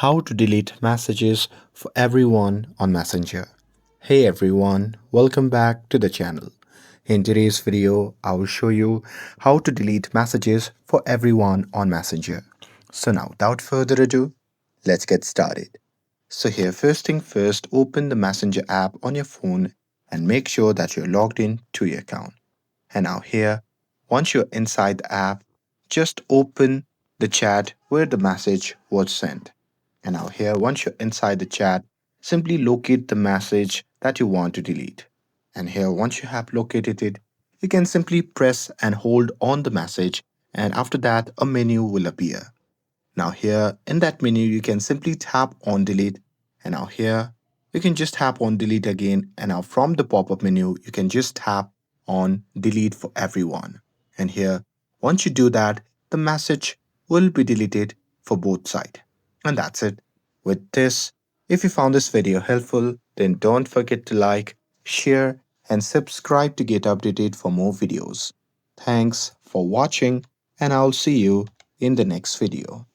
How to delete messages for everyone on Messenger. Hey everyone, welcome back to the channel. In today's video, I will show you how to delete messages for everyone on Messenger. So now, without further ado, let's get started. So here, first thing first, open the Messenger app on your phone and make sure that you're logged in to your account. And now here, once you're inside the app, just open the chat where the message was sent. And now here, once you're inside the chat, simply locate the message that you want to delete. And here, once you have located it, you can simply press and hold on the message, and after that, a menu will appear. Now here in that menu, you can simply tap on delete, and now here you can just tap on delete again, and now from the pop-up menu, you can just tap on delete for everyone. And here, once you do that, the message will be deleted for both sides. And that's it. With this, if you found this video helpful, then don't forget to like, share, and subscribe to get updated for more videos. Thanks for watching, and I'll see you in the next video.